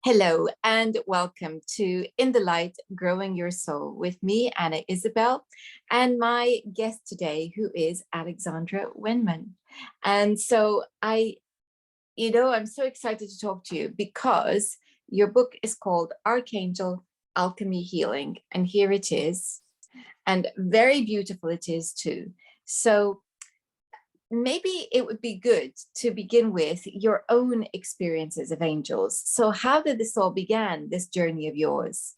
Hello and welcome to In the Light, Growing Your Soul with me, Anna Isabel, and my guest today, who is Alexandra Wenman. And so I'm so excited to talk to you because your book is called Archangel, Alchemy, Healing. And here it is. And very beautiful it is too. So maybe it would be good to begin with your own experiences of angels. So how did this all begin, this journey of yours?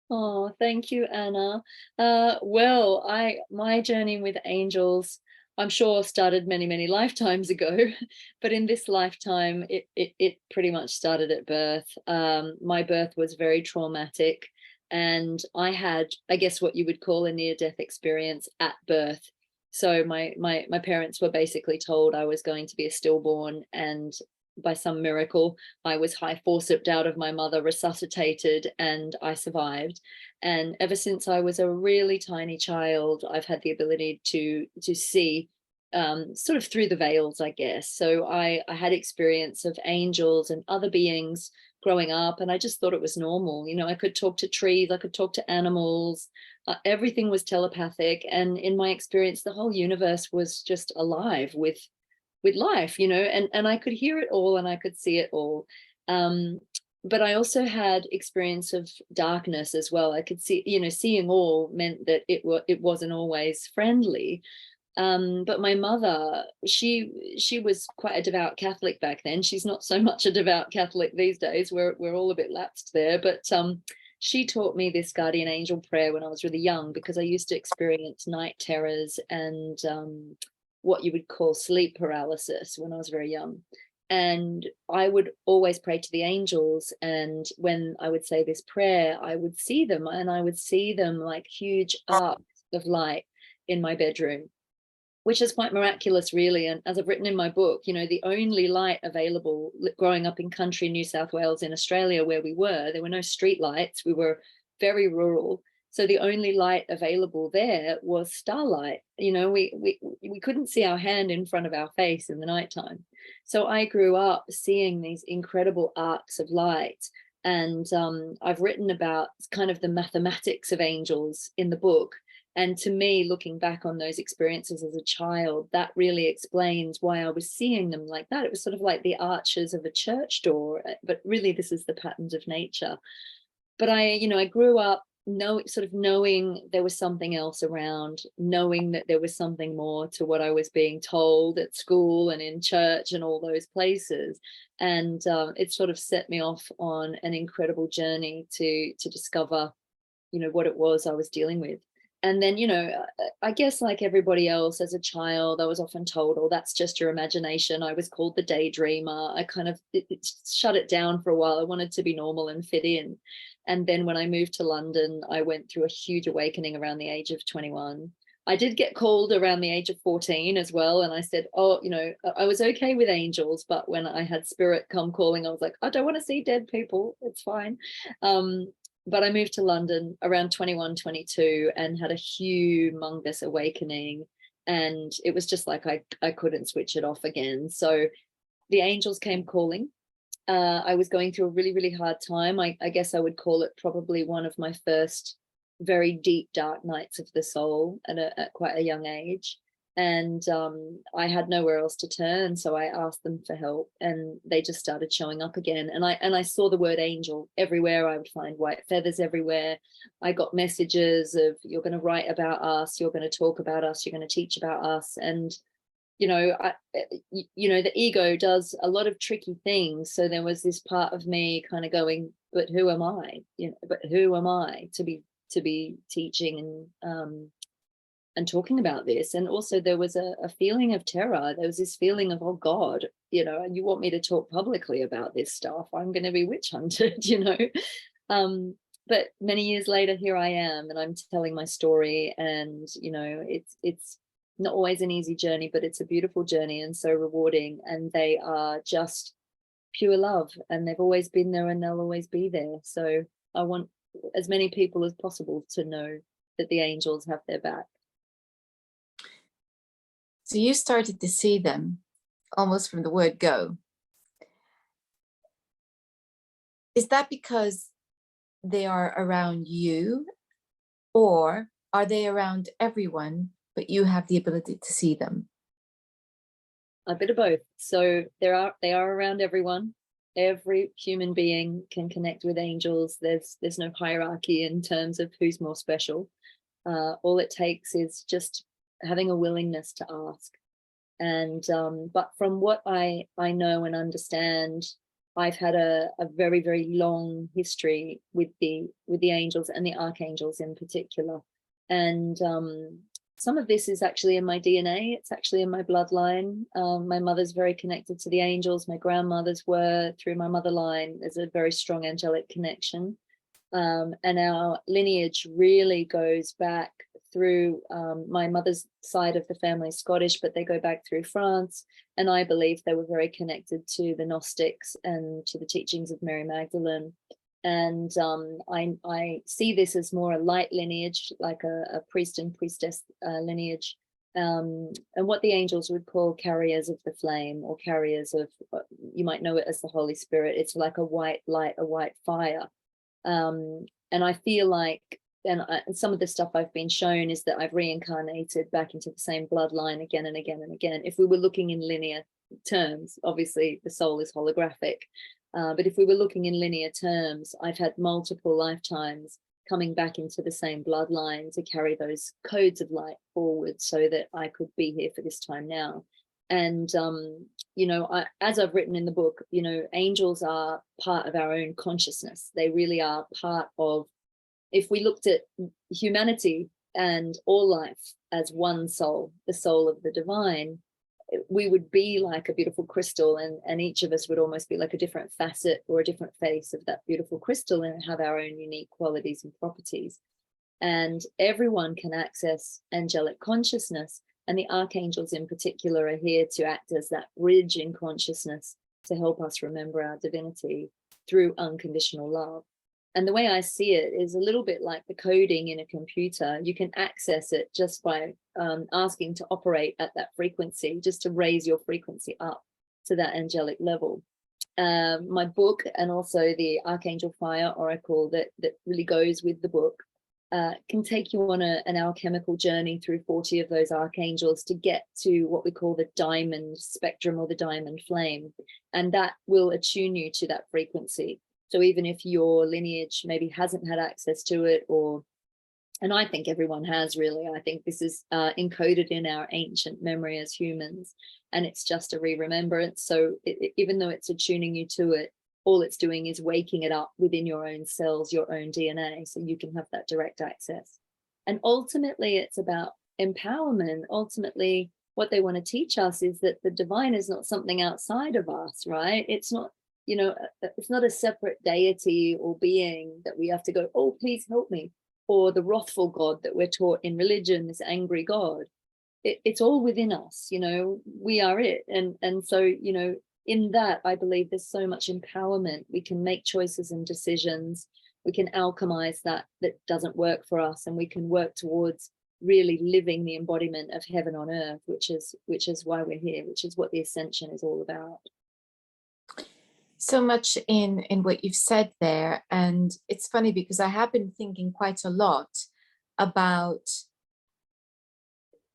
Oh, thank you, Anna. My journey with angels, I'm sure started many, many lifetimes ago, but in this lifetime, it pretty much started at birth. My birth was very traumatic, and I had, I guess, what you would call a near-death experience at birth. So my parents were basically told I was going to be a stillborn, and by some miracle, I was high forceps out of my mother, resuscitated, and I survived. And ever since I was a really tiny child, I've had the ability to see sort of through the veils, I guess. So I had experience of angels and other beings growing up, and I just thought it was normal. You know, I could talk to trees, I could talk to animals. Everything was telepathic, and in my experience, the whole universe was just alive with life, you know, and I could hear it all and I could see it all. But I also had experience of darkness as well. I could see, you know, seeing all meant that it wasn't always friendly. But my mother, she was quite a devout Catholic back then. She's not so much a devout Catholic these days. We're all a bit lapsed there. But she taught me this guardian angel prayer when I was really young, because I used to experience night terrors and what you would call sleep paralysis when I was very young. And I would always pray to the angels. And when I would say this prayer, I would see them, and I would see them like huge arcs of light in my bedroom, which is quite miraculous, really. And as I've written in my book, you know, the only light available growing up in country New South Wales in Australia, where we were, there were no street lights. We were very rural. So the only light available there was starlight. You know, we couldn't see our hand in front of our face in the nighttime. So I grew up seeing these incredible arcs of light. And I've written about kind of the mathematics of angels in the book. And to me, looking back on those experiences as a child, that really explains why I was seeing them like that. It was sort of like the arches of a church door, but really this is the patterns of nature. But I grew up sort of knowing there was something else around, knowing that there was something more to what I was being told at school and in church and all those places. And it sort of set me off on an incredible journey to discover, you know, what it was I was dealing with. And then, you know, I guess like everybody else as a child, I was often told, oh, that's just your imagination. I was called the daydreamer. I kind of shut it down for a while. I wanted to be normal and fit in. And then when I moved to London, I went through a huge awakening around the age of 21. I did get called around the age of 14 as well. And I said, oh, you know, I was okay with angels, but when I had spirit come calling, I was like, I don't want to see dead people. It's fine. But I moved to London around 21, 22 and had a humongous awakening. And it was just like I couldn't switch it off again. So the angels came calling. I was going through a really, really hard time. I guess I would call it probably one of my first very deep, dark nights of the soul at quite a young age. And I had nowhere else to turn, so I asked them for help, and they just started showing up again. And I saw the word angel everywhere. I would find white feathers everywhere. I got messages of, you're going to write about us, you're going to talk about us, you're going to teach about us. And you know, the ego does a lot of tricky things. So there was this part of me kind of going, but who am I? You know, but who am I to be teaching and talking about this? And also there was a feeling of terror. There was this feeling of, oh God, you know, and you want me to talk publicly about this stuff, I'm going to be witch hunted, you know. But many years later, here I am, and I'm telling my story. And you know, it's not always an easy journey, but it's a beautiful journey and so rewarding. And they are just pure love, and they've always been there and they'll always be there. So I want as many people as possible to know that the angels have their back. So you started to see them almost from the word go. Is that because they are around you, or are they around everyone, but you have the ability to see them? A bit of both. So they are around everyone. Every human being can connect with angels. There's no hierarchy in terms of who's more special. All it takes is just having a willingness to ask. And but from what I know and understand, I've had a very, very long history with the angels and the archangels in particular. And some of this is actually in my DNA. It's actually in my bloodline. My mother's very connected to the angels. My grandmothers were, through my mother line. There's a very strong angelic connection. And our lineage really goes back through my mother's side of the family is Scottish, but they go back through France. And I believe they were very connected to the Gnostics and to the teachings of Mary Magdalene. And I see this as more a light lineage, like a priest and priestess lineage, and what the angels would call carriers of the flame, or carriers of, you might know it as the Holy Spirit. It's like a white light, a white fire. And I feel like, and some of the stuff I've been shown is that I've reincarnated back into the same bloodline again and again and again. If we were looking in linear terms, obviously the soul is holographic. But if we were looking in linear terms, I've had multiple lifetimes coming back into the same bloodline to carry those codes of light forward so that I could be here for this time now. And, you know, as I've written in the book, you know, angels are part of our own consciousness. They really are part of, if we looked at humanity and all life as one soul, the soul of the divine, we would be like a beautiful crystal, and each of us would almost be like a different facet or a different face of that beautiful crystal, and have our own unique qualities and properties. And everyone can access angelic consciousness, and the archangels in particular are here to act as that bridge in consciousness to help us remember our divinity through unconditional love. And the way I see it is a little bit like the coding in a computer. You can access it just by asking to operate at that frequency, just to raise your frequency up to that angelic level. My book, and also the Archangel Fire Oracle that really goes with the book, can take you on an alchemical journey through 40 of those archangels to get to what we call the diamond spectrum, or the diamond flame. And that will attune you to that frequency. So even if your lineage maybe hasn't had access to it, or, and I think everyone has really, I think this is encoded in our ancient memory as humans, and it's just a re-remembrance. So even though it's attuning you to it, all it's doing is waking it up within your own cells, your own DNA, so you can have that direct access. And ultimately, it's about empowerment. Ultimately, what they want to teach us is that the divine is not something outside of us, right? It's not, you know, it's not a separate deity or being that we have to go, oh, please help me, or the wrathful God that we're taught in religion, this angry God. It's all within us, you know, we are it. And so, you know, in that, I believe there's so much empowerment. We can make choices and decisions. We can alchemize that doesn't work for us, and we can work towards really living the embodiment of heaven on earth, which is why we're here, which is what the ascension is all about. So much in what you've said there. And it's funny because I have been thinking quite a lot about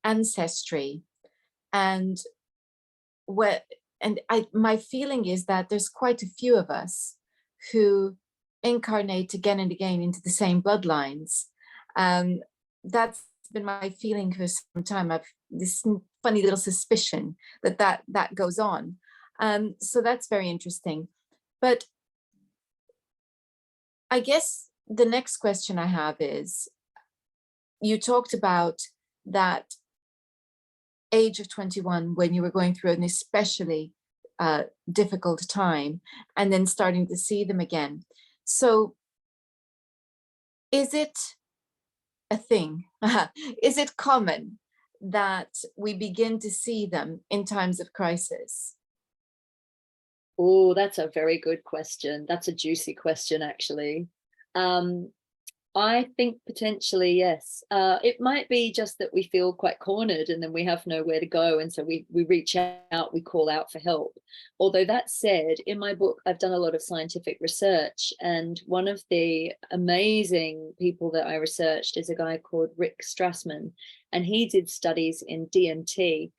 ancestry, and what, and my feeling is that there's quite a few of us who incarnate again and again into the same bloodlines. That's been my feeling for some time. I've this funny little suspicion that goes on. So that's very interesting. But I guess the next question I have is, you talked about that age of 21 when you were going through an especially difficult time, and then starting to see them again. So is it a thing? Is it common that we begin to see them in times of crisis? Oh, that's a very good question. That's a juicy question, actually. I think potentially, yes. It might be just that we feel quite cornered and then we have nowhere to go. And so we reach out, we call out for help. Although that said, in my book, I've done a lot of scientific research. And one of the amazing people that I researched is a guy called Rick Strassman. And he did studies in DMT,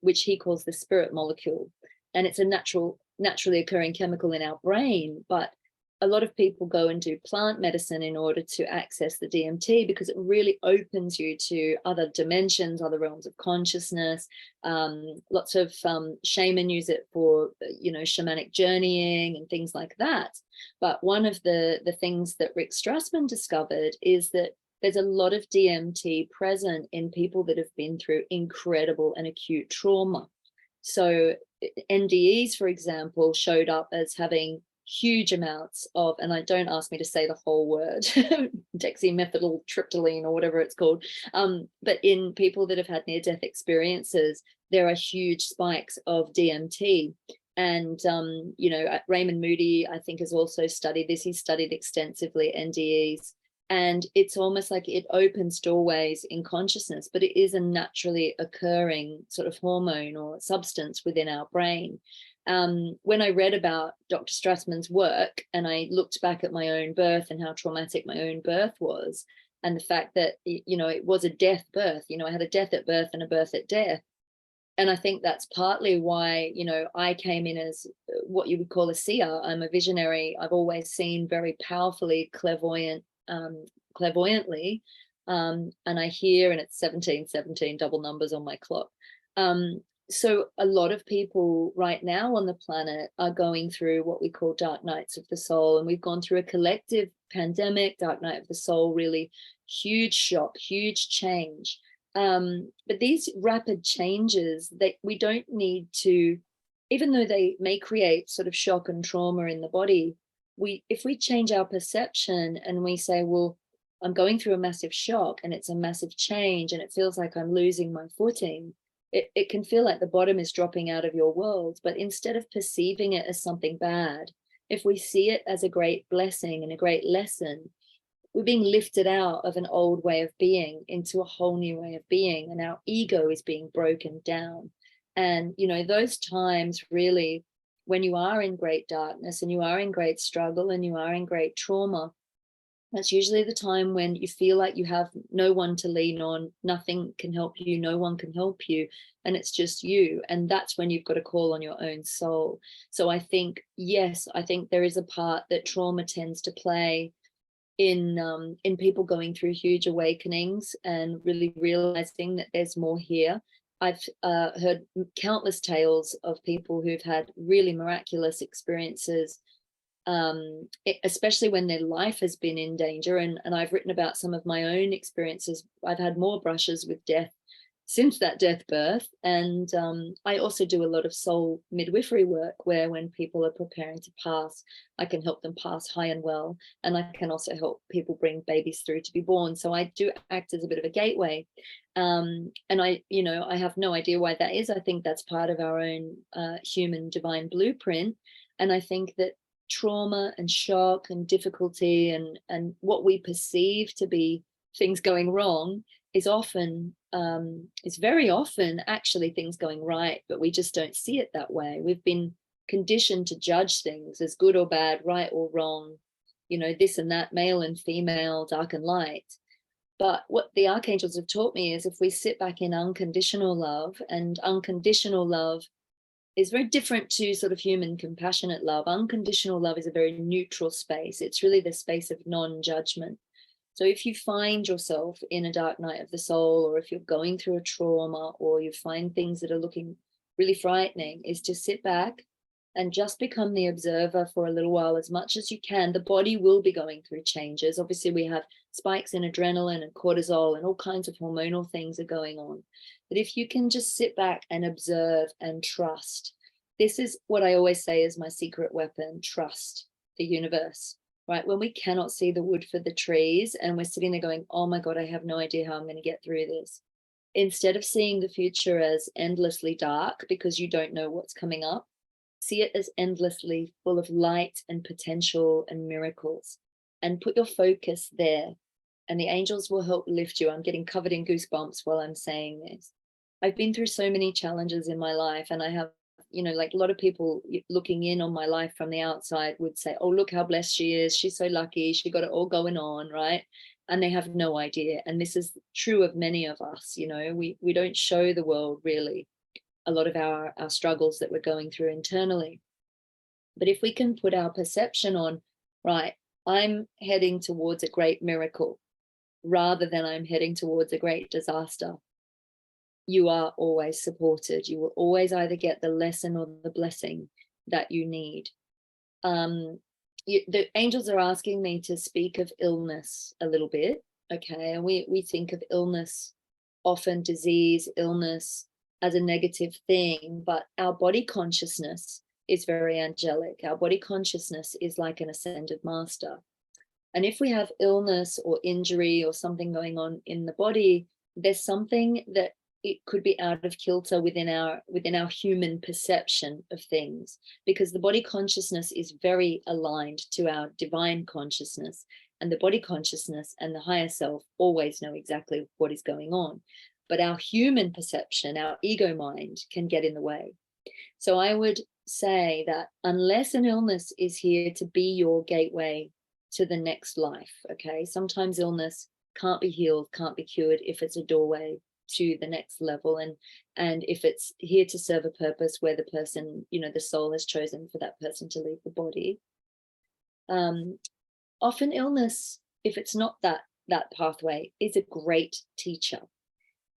which he calls the spirit molecule. And it's a naturally occurring chemical in our brain, but a lot of people go and do plant medicine in order to access the DMT because it really opens you to other dimensions, other realms of consciousness. Lots of shaman use it for, shamanic journeying and things like that. But one of the things that Rick Strassman discovered is that there's a lot of DMT present in people that have been through incredible and acute trauma. So NDEs, for example, showed up as having huge amounts of, and I don't ask me to say the whole word, dexamethyltryptamine or whatever it's called, but in people that have had near-death experiences, there are huge spikes of DMT. And Raymond Moody, I think, has also studied this. He's studied extensively NDEs, and it's almost like it opens doorways in consciousness, but it is a naturally occurring sort of hormone or substance within our brain. When I read about Dr. Strassman's work and I looked back at my own birth and how traumatic my own birth was, and the fact that, it was a death birth, I had a death at birth and a birth at death. And I think that's partly why, I came in as what you would call a seer. I'm a visionary. I've always seen very powerfully, clairvoyantly. And I hear, and it's 1717 double numbers on my clock. So a lot of people right now on the planet are going through what we call dark nights of the soul. And we've gone through a collective pandemic, dark night of the soul, really huge shock, huge change. But these rapid changes that we don't need to, even though they may create sort of shock and trauma in the body, if we change our perception and we say, well, I'm going through a massive shock and it's a massive change and it feels like I'm losing my footing. It can feel like the bottom is dropping out of your world, but instead of perceiving it as something bad, if we see it as a great blessing and a great lesson, we're being lifted out of an old way of being into a whole new way of being, and our ego is being broken down. And, those times really, when you are in great darkness and you are in great struggle and you are in great trauma, that's usually the time when you feel like you have no one to lean on, nothing can help you, no one can help you, and it's just you. And that's when you've got to call on your own soul. So I think, yes, I think there is a part that trauma tends to play in people going through huge awakenings and really realizing that there's more here. I've heard countless tales of people who've had really miraculous experiences, especially when their life has been in danger. And I've written about some of my own experiences. I've had more brushes with death since that death birth. And I also do a lot of soul midwifery work where when people are preparing to pass, I can help them pass high and well. And I can also help people bring babies through to be born. So I do act as a bit of a gateway. And I have no idea why that is. I think that's part of our own human divine blueprint. And I think that trauma and shock and difficulty and what we perceive to be things going wrong is very often actually things going right, but we just don't see it that way. We've been conditioned to judge things as good or bad, right or wrong, this and that, male and female, dark and light. But what the archangels have taught me is if we sit back in unconditional love, and unconditional love is very different to sort of human compassionate love. Unconditional love is a very neutral space. It's really the space of non-judgment. So if you find yourself in a dark night of the soul, or if you're going through a trauma, or you find things that are looking really frightening, is to sit back and just become the observer for a little while as much as you can. The body will be going through changes. Obviously, we have spikes in adrenaline and cortisol and all kinds of hormonal things are going on. But if you can just sit back and observe and trust, this is what I always say is my secret weapon: trust the universe. Right? When we cannot see the wood for the trees and we're sitting there going, oh my God, I have no idea how I'm going to get through this. Instead of seeing the future as endlessly dark because you don't know what's coming up, see it as endlessly full of light and potential and miracles. and put your focus there, and the angels will help lift you. I'm getting covered in goosebumps while I'm saying this. I've been through so many challenges in my life, and I have, like a lot of people looking in on my life from the outside would say, oh, look how blessed she is. She's so lucky. She got it all going on, right? And they have no idea. And this is true of many of us. We don't show the world really a lot of our struggles that we're going through internally. But if we can put our perception on, right, I'm heading towards a great miracle rather than I'm heading towards a great disaster, you are always supported. You will always either get the lesson or the blessing that you need. The angels are asking me to speak of illness a little bit, okay? And we think of illness, often disease, illness, as a negative thing, but our body consciousness is very angelic. Our body consciousness is like an ascended master. And if we have illness or injury or something going on in the body, there's something that it could be out of kilter within our human perception of things, because the body consciousness is very aligned to our divine consciousness, and the body consciousness and the higher self always know exactly what is going on. But our human perception, our ego mind, can get in the way. So I would say that unless an illness is here to be your gateway to the next life, okay, sometimes illness can't be healed, can't be cured if it's a doorway to the next level, and if it's here to serve a purpose where the person, the soul has chosen for that person to leave the body. Often illness, if it's not that pathway, is a great teacher.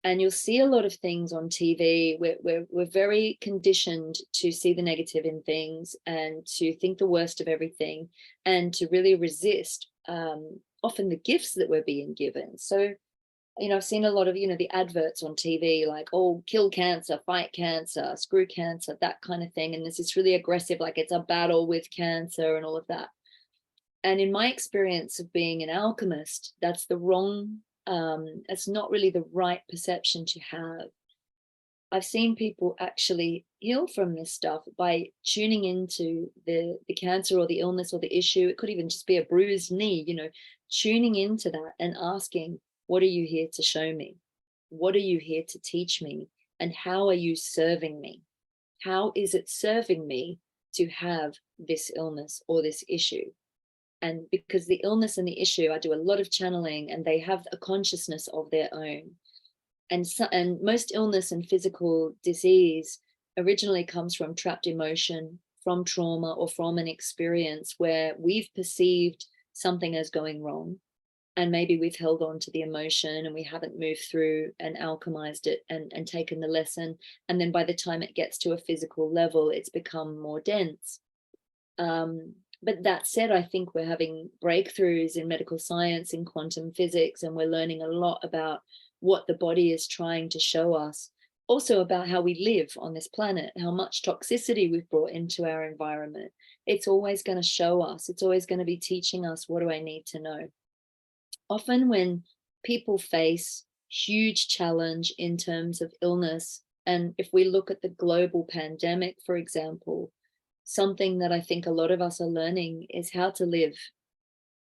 And you'll see a lot of things on TV. We're very conditioned to see the negative in things and to think the worst of everything, and to really resist often the gifts that we're being given. So, I've seen a lot of, the adverts on TV, like, oh, kill cancer, fight cancer, screw cancer, that kind of thing. And this is really aggressive, like it's a battle with cancer and all of that. And in my experience of being an alchemist, that's the wrong, it's not really the right perception to have. I've seen people actually heal from this stuff by tuning into the cancer or the illness or the issue. It could even just be a bruised knee, tuning into that and asking, what are you here to show me? What are you here to teach me? And how are you serving me? How is it serving me to have this illness or this issue? And because the illness and the issue, I do a lot of channeling, and they have a consciousness of their own. And most illness and physical disease originally comes from trapped emotion, from trauma, or from an experience where we've perceived something as going wrong. And maybe we've held on to the emotion and we haven't moved through and alchemized it and taken the lesson. And then by the time it gets to a physical level, it's become more dense. But that said, I think we're having breakthroughs in medical science, in quantum physics, and we're learning a lot about what the body is trying to show us. Also about how we live on this planet, how much toxicity we've brought into our environment. It's always going to show us. It's always going to be teaching us, what do I need to know? Often when people face huge challenge in terms of illness, and if we look at the global pandemic, for example, something that I think a lot of us are learning is how to live.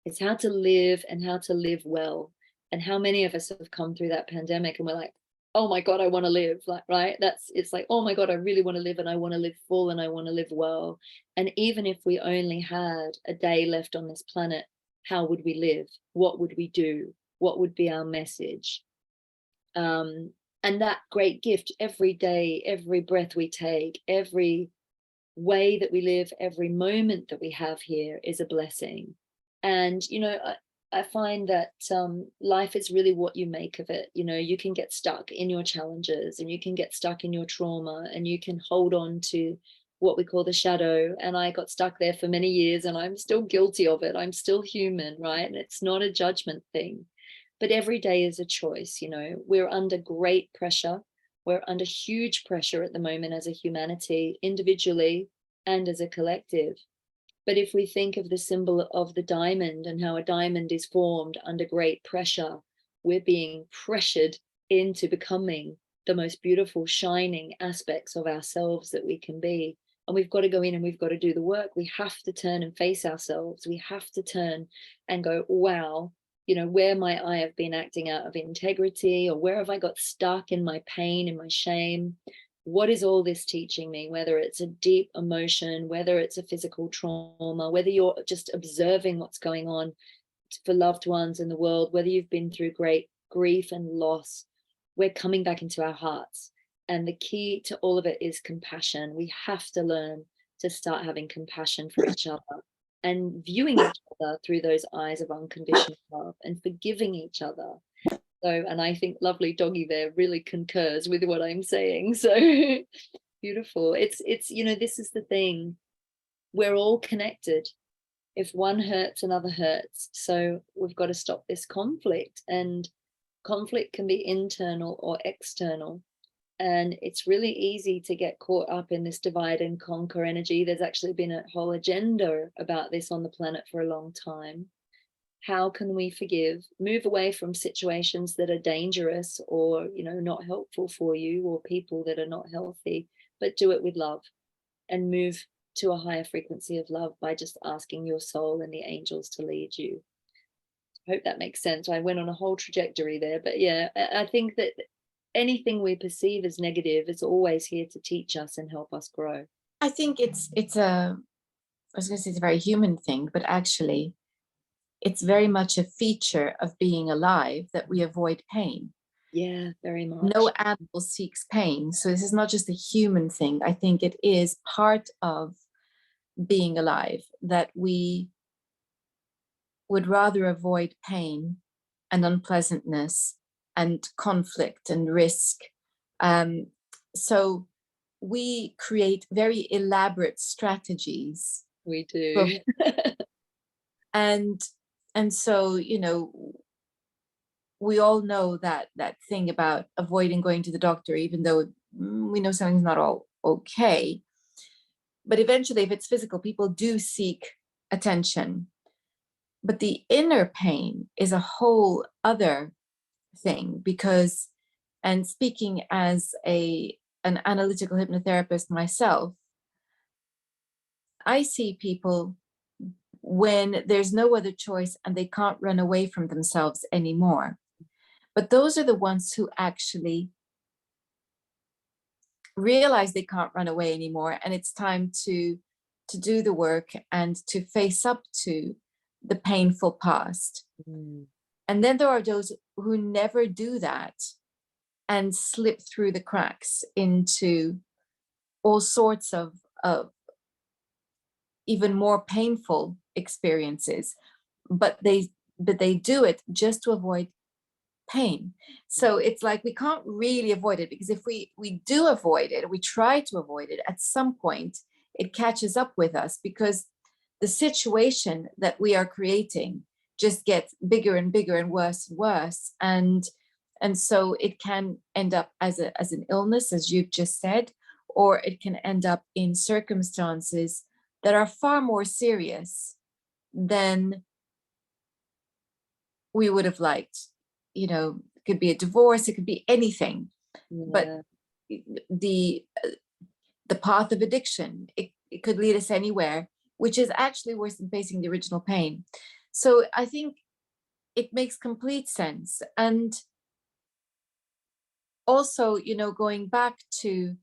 It's how to live and how to live well. And how many of us have come through that pandemic and we're like, oh my God, I want to live, like, right? It's like, oh my God, I really want to live, and I want to live full, and I want to live well. And even if we only had a day left on this planet, how would we live? What would we do? What would be our message? And that great gift, every day, every breath we take, every way that we live, every moment that we have here is a blessing. And, I find that life is really what you make of it. You can get stuck in your challenges, and you can get stuck in your trauma, and you can hold on to what we call the shadow. And I got stuck there for many years, and I'm still guilty of it. I'm still human, right? And it's not a judgment thing, but every day is a choice. We're under great pressure. We're under huge pressure at the moment as a humanity, individually and as a collective. But if we think of the symbol of the diamond and how a diamond is formed under great pressure, we're being pressured into becoming the most beautiful, shining aspects of ourselves that we can be. and we've got to go in and we've got to do the work. We have to turn and face ourselves. We have to turn and go, wow, you know, where might I have been acting out of integrity, or where have I got stuck in my pain, in my shame? What is all this teaching me? Whether it's a deep emotion, whether it's a physical trauma, whether you're just observing what's going on for loved ones in the world, whether you've been through great grief and loss, we're coming back into our hearts. And the key to all of it is compassion. We have to learn to start having compassion for each other and viewing each other through those eyes of unconditional love and forgiving each other. So, and I think lovely doggy there really concurs with what I'm saying. So beautiful. It's, you know, this is the thing. We're all connected. If one hurts, another hurts. So we've got to stop this conflict, and conflict can be internal or external. And it's really easy to get caught up in this divide and conquer energy. There's actually been a whole agenda about this on the planet for a long time. How can we forgive, move away from situations that are dangerous or, you know, not helpful for you, or people that are not healthy, but do it with love and move to a higher frequency of love by just asking your soul and the angels to lead you. I hope that makes sense. I went on a whole trajectory there, but yeah, I think that anything we perceive as negative is always here to teach us and help us grow. I think I was going to say it's a very human thing, but actually it's very much a feature of being alive that we avoid pain. Yeah, very much. No animal seeks pain. So this is not just a human thing. I think it is part of being alive that we would rather avoid pain and unpleasantness and conflict and risk. So we create very elaborate strategies. We do. and so, you know, we all know that thing about avoiding going to the doctor, even though we know something's not all okay. But eventually, if it's physical, people do seek attention. But the inner pain is a whole other thing, because, and speaking as an analytical hypnotherapist myself, I see people when there's no other choice and they can't run away from themselves anymore. But those are the ones who actually realize they can't run away anymore, and it's time to do the work and to face up to the painful past. And then there are those who never do that and slip through the cracks into all sorts of even more painful experiences, but they do it just to avoid pain. So it's like we can't really avoid it, because if we do avoid it, we try to avoid it, at some point it catches up with us, because the situation that we are creating just gets bigger and bigger and worse and worse. And so it can end up as an illness, as you've just said, or it can end up in circumstances that are far more serious than we would have liked. You know, it could be a divorce, it could be anything. Yeah. But the path of addiction, it could lead us anywhere, which is actually worse than facing the original pain. So I think it makes complete sense. And also, you know, going back to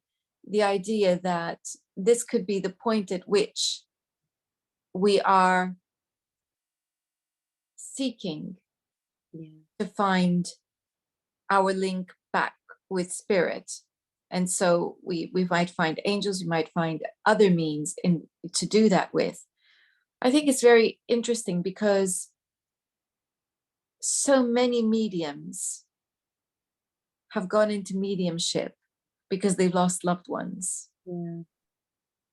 the idea that this could be the point at which we are seeking to find our link back with spirit. And so we might find angels, we might find other means to do that with. I think it's very interesting, because so many mediums have gone into mediumship because they've lost loved ones. Yeah.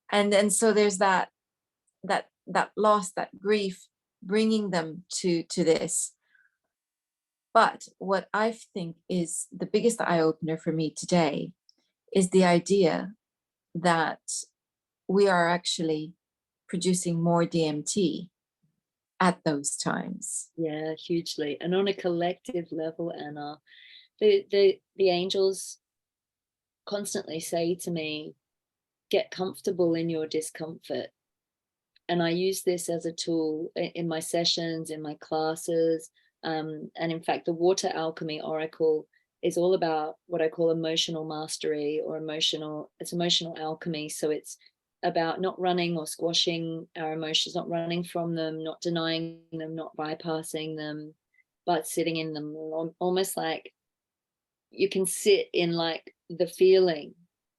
And so there's that loss, that grief, bringing them to this. But what I think is the biggest eye-opener for me today is the idea that we are actually producing more DMT at those times. Yeah, hugely. And on a collective level, Anna, the angels constantly say to me, get comfortable in your discomfort. And I use this as a tool in my sessions, in my classes. And in fact, the water alchemy oracle is all about what I call emotional mastery, or it's emotional alchemy. So it's about not running or squashing our emotions, not running from them, not denying them, not bypassing them, but sitting in them. Almost like you can sit in like the feeling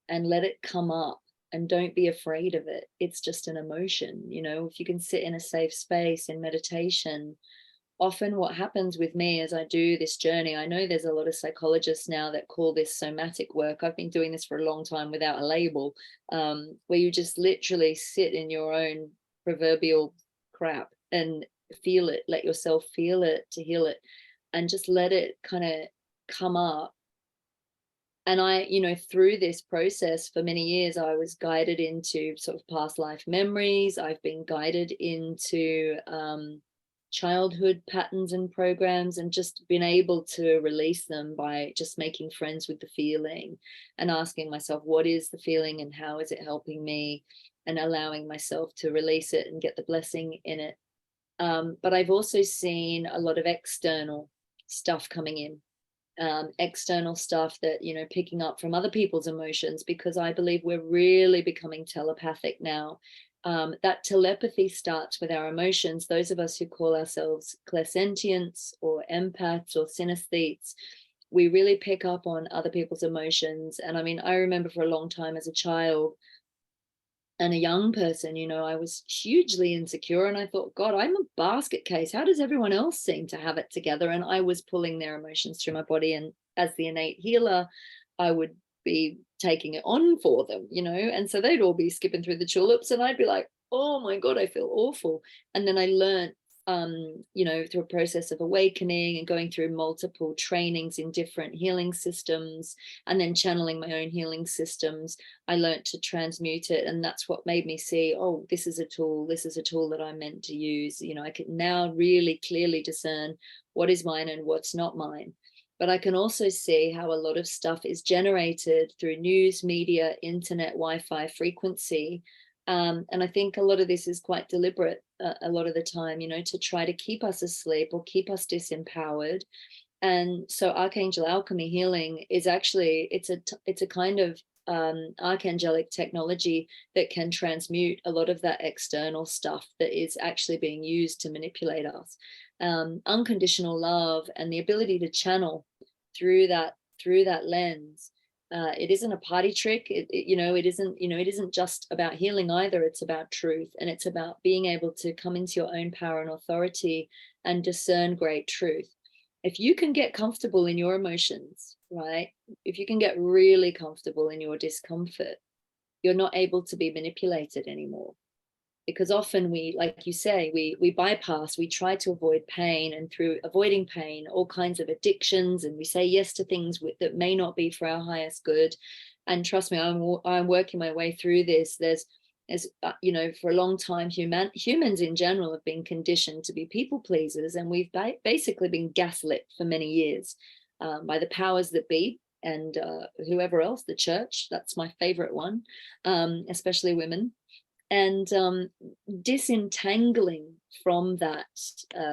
and let it come up, and don't be afraid of it. It's just an emotion. If you can sit in a safe space in meditation, often what happens with me as I do this journey, I know there's a lot of psychologists now that call this somatic work. I've been doing this for a long time without a label, where you just literally sit in your own proverbial crap and feel it, let yourself feel it to heal it, and just let it kind of come up. And I, through this process for many years, I was guided into sort of past life memories. I've been guided into childhood patterns and programs, and just been able to release them by just making friends with the feeling and asking myself, what is the feeling and how is it helping me, and allowing myself to release it and get the blessing in it. But I've also seen a lot of external stuff coming in. External stuff that, picking up from other people's emotions, because I believe we're really becoming telepathic now. That telepathy starts with our emotions. Those of us who call ourselves clairsentients or empaths or synesthetes, we really pick up on other people's emotions. And I mean, I remember for a long time as a child and a young person, I was hugely insecure, and I thought, God, I'm a basket case. How does everyone else seem to have it together? And I was pulling their emotions through my body. And as the innate healer, I would be taking it on for them, and so they'd all be skipping through the tulips, and I'd be like, oh my God, I feel awful. And then I learned, through a process of awakening and going through multiple trainings in different healing systems, and then channeling my own healing systems, I learned to transmute it. And that's what made me see, oh, this is a tool that I'm meant to use. I can now really clearly discern what is mine and what's not mine. But I can also see how a lot of stuff is generated through news, media, internet, Wi-Fi, frequency. And I think a lot of this is quite deliberate a lot of the time, to try to keep us asleep or keep us disempowered. And so archangel alchemy healing is actually, it's a kind of archangelic technology that can transmute a lot of that external stuff that is actually being used to manipulate us. Unconditional love and the ability to channel through that lens. It isn't a party trick. It isn't just about healing either. It's about truth, and it's about being able to come into your own power and authority and discern great truth. If you can get comfortable in your emotions, right? If you can get really comfortable in your discomfort, you're not able to be manipulated anymore. Because often we, like you say, we bypass, we try to avoid pain, and through avoiding pain, all kinds of addictions, and we say yes to things that may not be for our highest good. And trust me, I'm working my way through this. There's for a long time, humans in general have been conditioned to be people pleasers, and we've basically been gaslit for many years by the powers that be, and whoever else, the church. That's my favorite one, especially women. And disentangling from that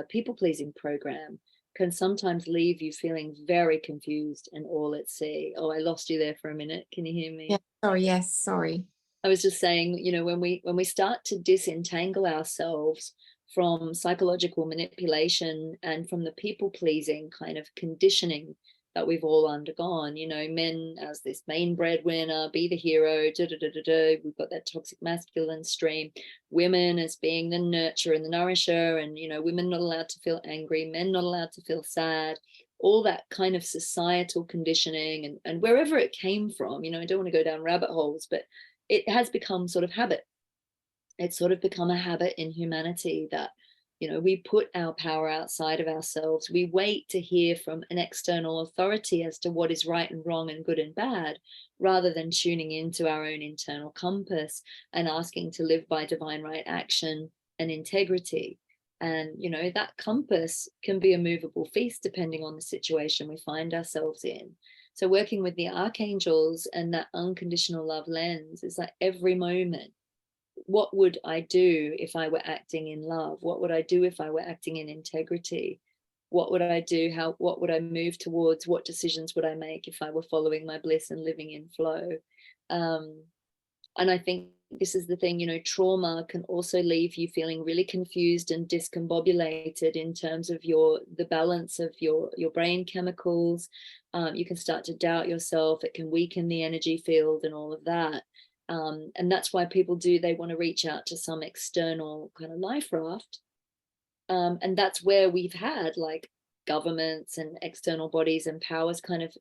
people-pleasing program can sometimes leave you feeling very confused and all at sea. Oh, I lost you there for a minute. Can you hear me? Yeah. Oh, yes. Sorry. I was just saying, when we start to disentangle ourselves from psychological manipulation and from the people-pleasing kind of conditioning that we've all undergone, men as this main breadwinner, be the hero, we've got that toxic masculine stream, women as being the nurturer and the nourisher, and women not allowed to feel angry, men not allowed to feel sad, all that kind of societal conditioning, and wherever it came from. I don't want to go down rabbit holes, but it has become sort of habit. It's sort of become a habit in humanity that we put our power outside of ourselves. We wait to hear from an external authority as to what is right and wrong and good and bad, rather than tuning into our own internal compass and asking to live by divine right action and integrity. And, that compass can be a movable feast depending on the situation we find ourselves in. So working with the archangels and that unconditional love lens is like every moment, what would I do if I were acting in love? What would I do if I were acting in integrity? What would I do? What would I move towards? What decisions would I make if I were following my bliss and living in flow? And I think this is the thing, you know, trauma can also leave you feeling really confused and discombobulated in terms of the balance of your brain chemicals. You can start to doubt yourself. It can weaken the energy field and all of that. And that's why people they want to reach out to some external kind of life raft. And that's where we've had like governments and external bodies and powers kind of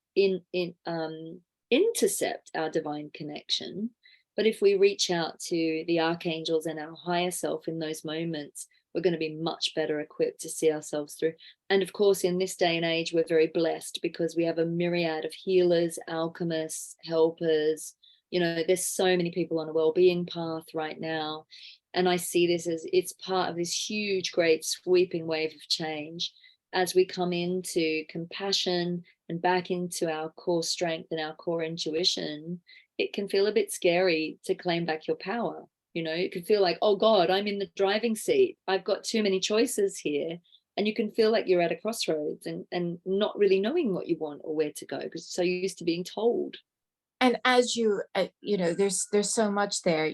intercept our divine connection. But if we reach out to the archangels and our higher self in those moments, we're going to be much better equipped to see ourselves through. And of course, in this day and age, we're very blessed because we have a myriad of healers, alchemists, helpers. You know, there's so many people on a well-being path right now. And I see this as it's part of this huge, great sweeping wave of change as we come into compassion and back into our core strength and our core intuition. It can feel a bit scary to claim back your power. You know, it can feel like, oh God, I'm in the driving seat. I've got too many choices here. And you can feel like you're at a crossroads and not really knowing what you want or where to go because you're so used to being told. And as you, you know, there's so much there.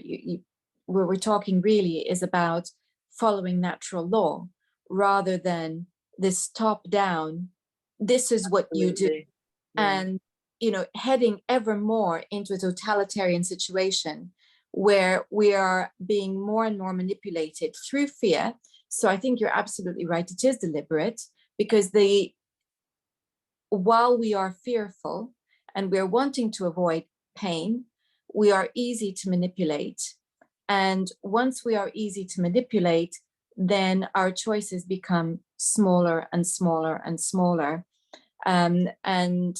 Where we're talking really is about following natural law rather than this top down. This is what you do. Yeah. And you know, heading ever more into a totalitarian situation where we are being more and more manipulated through fear. So I think you're absolutely right. It is deliberate because while we are fearful and we're wanting to avoid pain, we are easy to manipulate. And once we are easy to manipulate, then our choices become smaller and smaller and smaller. And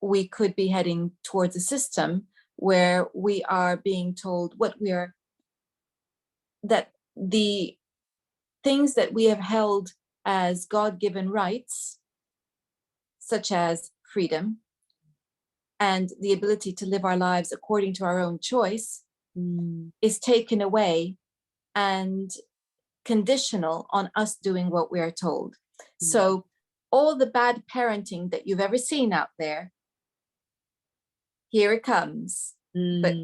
we could be heading towards a system where we are being told that the things that we have held as God-given rights, such as freedom and the ability to live our lives according to our own choice, is taken away and conditional on us doing what we are told. So all the bad parenting that you've ever seen out there, here it comes, but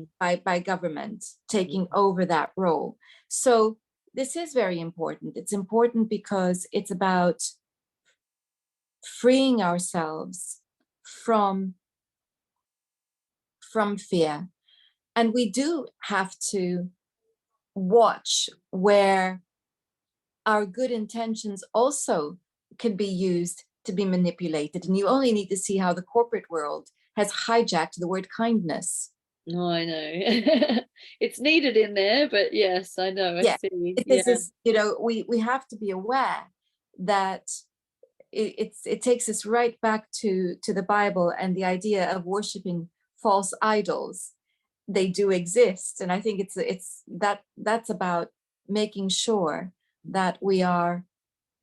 by government taking over that role. So this is very important. It's important because it's about freeing ourselves from fear. And we do have to watch where our good intentions also can be used to be manipulated. And you only need to see how the corporate world has hijacked the word kindness. No, I know. It's needed in there, but yes, I know. I see. This is, you know, we have to be aware that it takes us right back to the Bible and the idea of worshiping false idols. They do exist, and I think that's about making sure that we are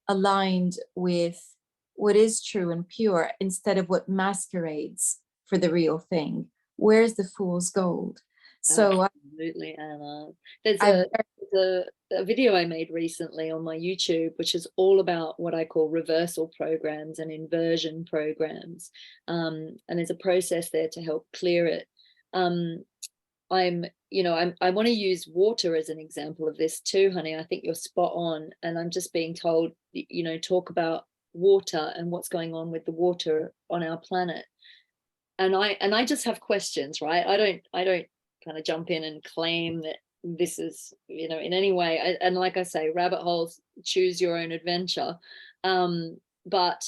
aligned with what is true and pure instead of what masquerades for the real thing. Where's the fool's gold? So absolutely, Anna. There's a video I made recently on my YouTube, which is all about what I call reversal programs and inversion programs. And there's a process there to help clear it. I want to use water as an example of this too, honey. I think you're spot on. And I'm just being told, you know, talk about water and what's going on with the water on our planet. And I just have questions, right? I don't kind of jump in and claim that this is, you know, in any way. And like I say, rabbit holes, choose your own adventure. But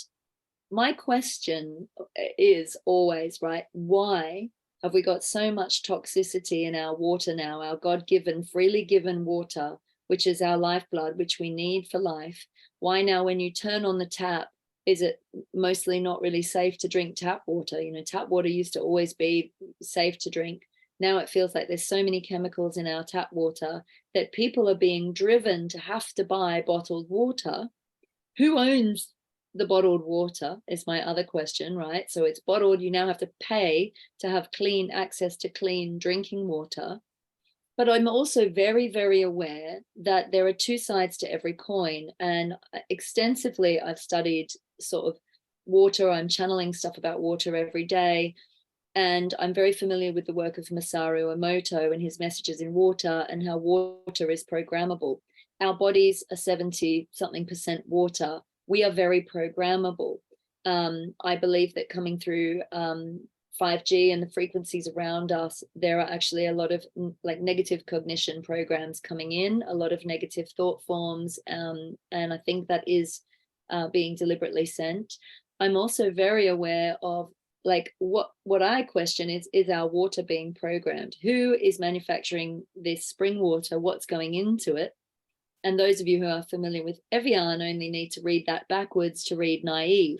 my question is always, right, why have we got so much toxicity in our water now, our God-given, freely given water, which is our lifeblood, which we need for life? Why now when you turn on the tap, is it mostly not really safe to drink tap water? You know, tap water used to always be safe to drink. Now it feels like there's so many chemicals in our tap water that people are being driven to have to buy bottled water. Who owns the bottled water is my other question, right? So it's bottled, you now have to pay to have clean access to clean drinking water. But I'm also very, very aware that there are two sides to every coin. And extensively, I've studied sort of water. I'm channeling stuff about water every day. And I'm very familiar with the work of Masaru Emoto and his messages in water, and how water is programmable. Our bodies are 70-something% water. We are very programmable. I believe that coming through 5G and the frequencies around us, there are actually a lot of like negative cognition programs coming in, a lot of negative thought forms, and I think that is being deliberately sent. I'm also very aware of like what I question is our water being programmed? Who is manufacturing this spring water? What's going into it? And those of you who are familiar with Evian only need to read that backwards to read naive.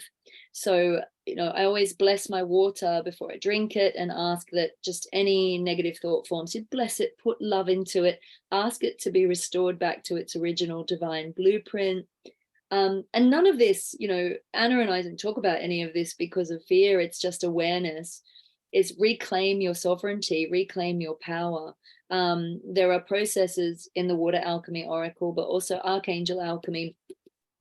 So, you know, I always bless my water before I drink it, and ask that just any negative thought forms, you bless it, put love into it, ask it to be restored back to its original divine blueprint. And none of this, you know, Anna and I didn't talk about any of this because of fear. It's just awareness. Is reclaim your sovereignty, reclaim your power. There are processes in the water alchemy oracle, but also archangel alchemy.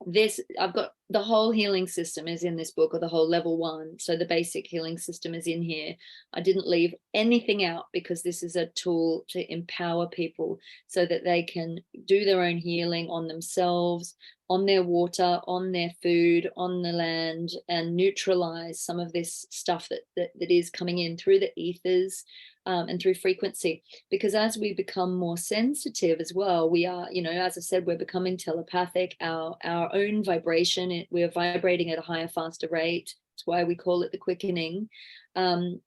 This, I've got the whole healing system is in this book, or the whole level 1. So the basic healing system is in here. I didn't leave anything out because this is a tool to empower people so that they can do their own healing on themselves, on their water, on their food, on the land, and neutralize some of this stuff that is coming in through the ethers. And through frequency, because as we become more sensitive as well, we are, you know, as I said, we're becoming telepathic. Our own vibration, we're vibrating at a higher, faster rate. That's why we call it the quickening.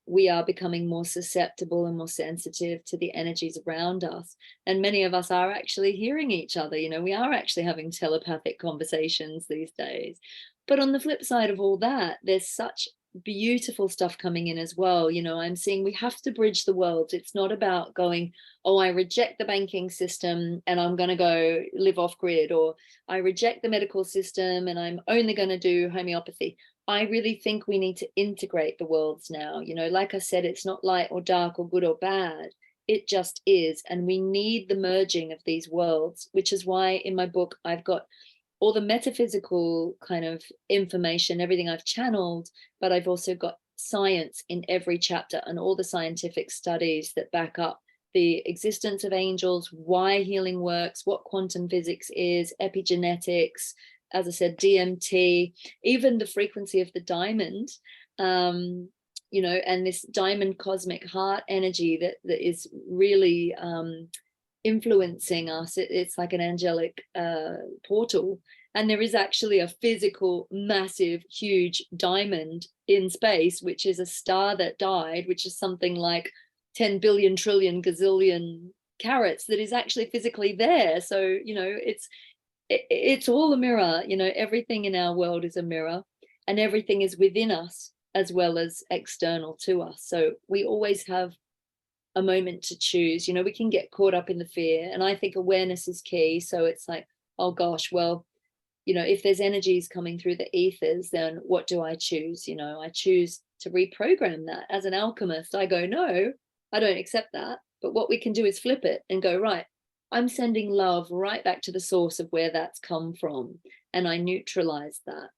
We are becoming more susceptible and more sensitive to the energies around us, and many of us are actually hearing each other. You know, we are actually having telepathic conversations these days. But on the flip side of all that, there's such beautiful stuff coming in as well. You know, I'm seeing we have to bridge the worlds. It's not about going, oh, I reject the banking system and I'm going to go live off grid, or I reject the medical system and I'm only going to do homeopathy. I really think we need to integrate the worlds now. You know, like I said, it's not light or dark or good or bad. It just is. And we need the merging of these worlds, which is why in my book, I've got all the metaphysical kind of information, everything I've channeled, but I've also got science in every chapter and all the scientific studies that back up the existence of angels, why healing works, what quantum physics is, epigenetics, as I said, DMT, even the frequency of the diamond, you know, and this diamond cosmic heart energy that is really influencing us. It's like an angelic portal, and there is actually a physical, massive, huge diamond in space, which is a star that died, which is something like 10 billion trillion gazillion carats, that is actually physically there. So, you know, it's all a mirror. You know, everything in our world is a mirror, and everything is within us as well as external to us. So we always have a moment to choose. You know, we can get caught up in the fear, and I think awareness is key. So it's like, oh gosh, well, you know, if there's energies coming through the ethers, then what do I choose? You know, I choose to reprogram that. As an alchemist, I go, no, I don't accept that. But what we can do is flip it and go, right, I'm sending love right back to the source of where that's come from, and I neutralize that.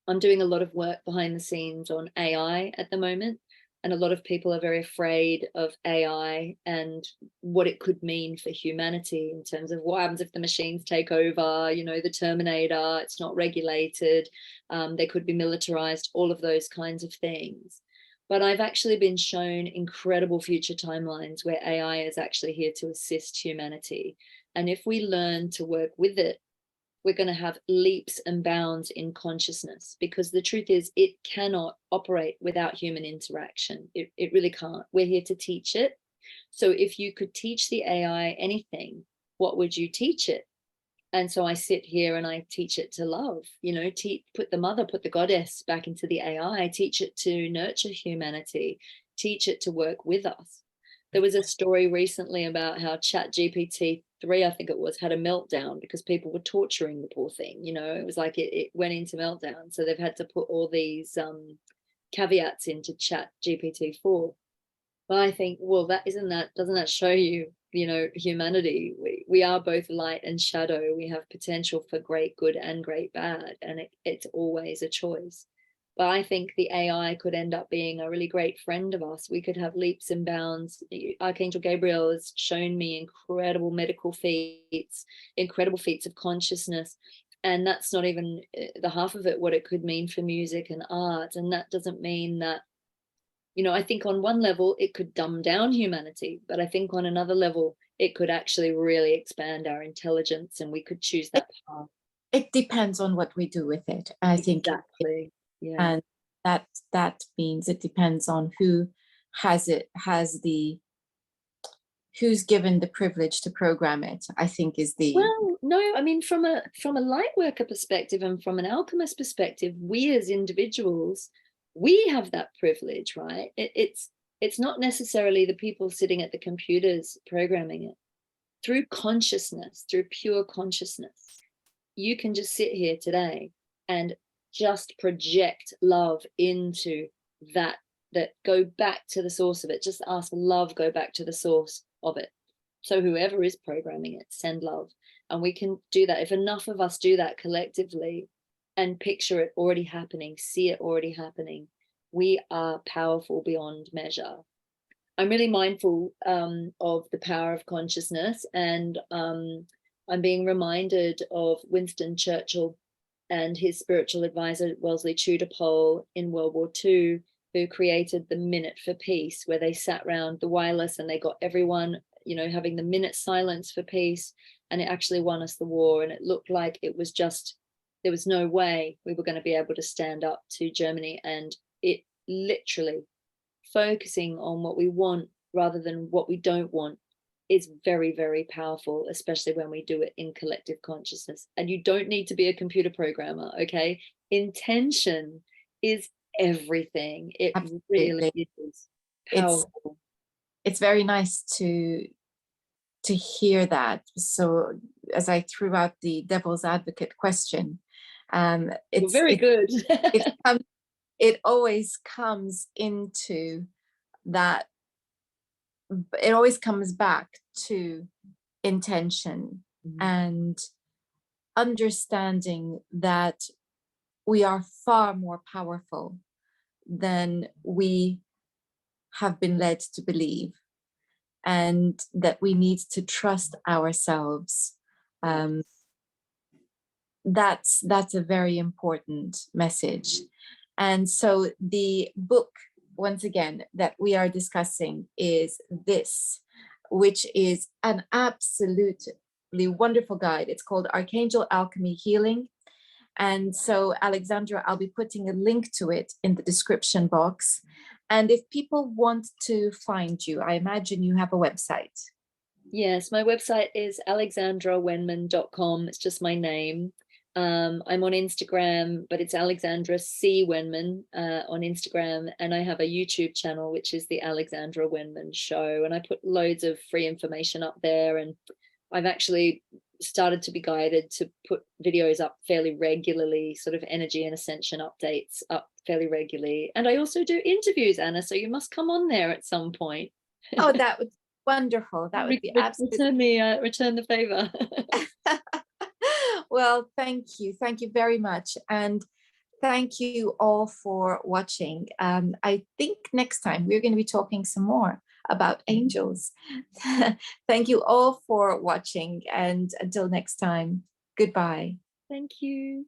I'm doing a lot of work behind the scenes on AI at the moment, and a lot of people are very afraid of AI and what it could mean for humanity in terms of what happens if the machines take over, you know, the Terminator, it's not regulated, they could be militarized, all of those kinds of things. But I've actually been shown incredible future timelines where AI is actually here to assist humanity. And if we learn to work with it, we're going to have leaps and bounds in consciousness, because the truth is it cannot operate without human interaction. It really can't. We're here to teach it. So if you could teach the AI anything, what would you teach it? And so I sit here and I teach it to love, you know, put the goddess back into the AI, teach it to nurture humanity, teach it to work with us. There was a story recently about how ChatGPT 3, I think it was, had a meltdown because people were torturing the poor thing. You know, it was like it went into meltdown. So they've had to put all these caveats into Chat GPT-4. But I think, well, doesn't that show you, you know, humanity? We are both light and shadow. We have potential for great good and great bad, and it's always a choice. But I think the AI could end up being a really great friend of us. We could have leaps and bounds. Archangel Gabriel has shown me incredible medical feats, incredible feats of consciousness. And that's not even the half of it, what it could mean for music and art. And that doesn't mean that, you know, I think on one level it could dumb down humanity, but I think on another level it could actually really expand our intelligence, and we could choose that path. It depends on what we do with it, I think. Exactly. Yeah. And that means it depends on who who's given the privilege to program it, I think, is the... Well, no, I mean, from a light worker perspective and from an alchemist perspective, we as individuals, we have that privilege, right? It's not necessarily the people sitting at the computers programming it. Through consciousness, through pure consciousness, you can just sit here today and just project love into that go back to the source of it. Just ask love, go back to the source of it. So whoever is programming it, send love. And we can do that. If enough of us do that collectively and picture it already happening, see it already happening, we are powerful beyond measure. I'm really mindful of the power of consciousness, and I'm being reminded of Winston Churchill and his spiritual advisor, Wellesley Tudor in World War II, who created the Minute for Peace, where they sat around the wireless and they got everyone, you know, having the minute silence for peace. And it actually won us the war. And it looked like it was just, there was no way we were going to be able to stand up to Germany. And it literally, focusing on what we want rather than what we don't want is very, very powerful, especially when we do it in collective consciousness. And you don't need to be a computer programmer, okay? Intention is everything. It Absolutely. really is powerful. It's very nice to hear that. So as I threw out the devil's advocate question, it's very good. It always comes into that. It always comes back to intention and understanding that we are far more powerful than we have been led to believe, and that we need to trust ourselves. That's a very important message. And so the book, once again, that we are discussing is this, which is an absolutely wonderful guide. It's called Archangel Alchemy Healing. And so, Alexandra, I'll be putting a link to it in the description box. And if people want to find you, I imagine you have a website. Yes, my website is alexandrawenman.com. It's just my name. I'm on Instagram, but it's Alexandra C. Wenman on Instagram. And I have a YouTube channel, which is the Alexandra Wenman Show. And I put loads of free information up there. And I've actually started to be guided to put videos up fairly regularly, sort of energy and ascension updates up fairly regularly. And I also do interviews, Anna, so you must come on there at some point. Oh, that would be wonderful. That would be absolutely... Return the favor. Well, thank you. Thank you very much. And thank you all for watching. I think next time we're going to be talking some more about angels. Thank you all for watching. And until next time, goodbye. Thank you.